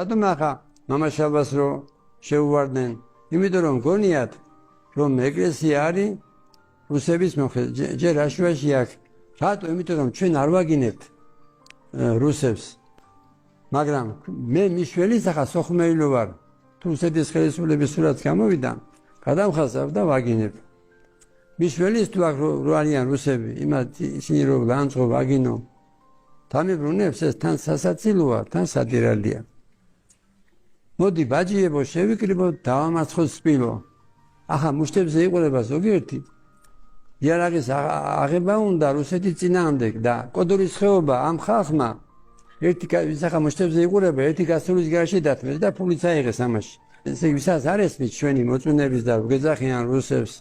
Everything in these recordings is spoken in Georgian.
რატომ ახლა მამაშაბას რო შეუვარდნენ? იმიტომ რომ გონიათ რომ ეკლესია არის რუსების მოხე ჯერ აშუაში აქვს. რატო? იმიტომ რომ ჩვენ არ ვაგინებთ რუსებს. მაგრამ მე მიშველის ახლა სოხუმეილო ვარ. თუ რუსეთის ხელისუფლების სურათს გამოვიდა, გადამხასავ და ვაგინებ. მიშველის თუ აქ რო არიან რუსები, ისინი რო ლანძღო ვაგინო. თამიბრუნებს ეს თან სასაცილოა, თან სადირალია. მოდი ბაჯიებო შევიკრიბო დავამარცხოთ სპილო. ახლა მუშტებზე იყურება ზოგიერთი იარაღის აღება უნდა რუსეთის წინააღმდეგ და კოდორის ხეობა ამ ხალხმა ერთი ვისახა მუშტებზე იყურება ერთი გასულის გარშე დათმეს და ფულიც აიღეს ამაში. ესე ვისაც არ ესმის ჩვენი მოწმენების და გეძახიან რუსებს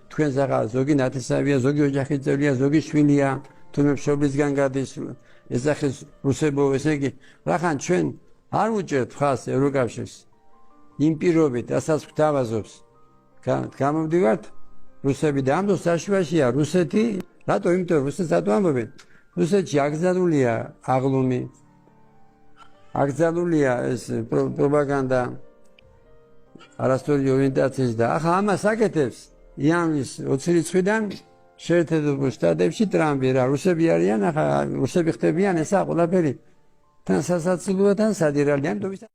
თქვენს ახლა ზოგი ნათესავია, ზოგი ოჯახის წევრია, ზოგი შვილია, თუმცა მშობლისგან გადის ეძახის რუსებო, ესე იგი რახან ჩვენ არ უჭერთ ხალხს ევროკავშირს იმ პირობით, რასაც გვთავაზობს. გამოვდივართ რუსები და ამ დროს საშუაშია რუსეთი, რატო? იმიტომ რომ რუსეთს რატო ამბობენ? რუსეთში აკრძალულია აღლუმი, აკრძალულია ეს პროპაგანდა არასწორი ორიენტაციის და ახლა ამას აკეთებს იანვის 20 რიცხვიდან შეერთებულ შტატებში ტრამპი რა რუსები არიან, ახლა რუსები ხდებიან ესა ყველაფერი თან სასაცილოა, თან სადირალია.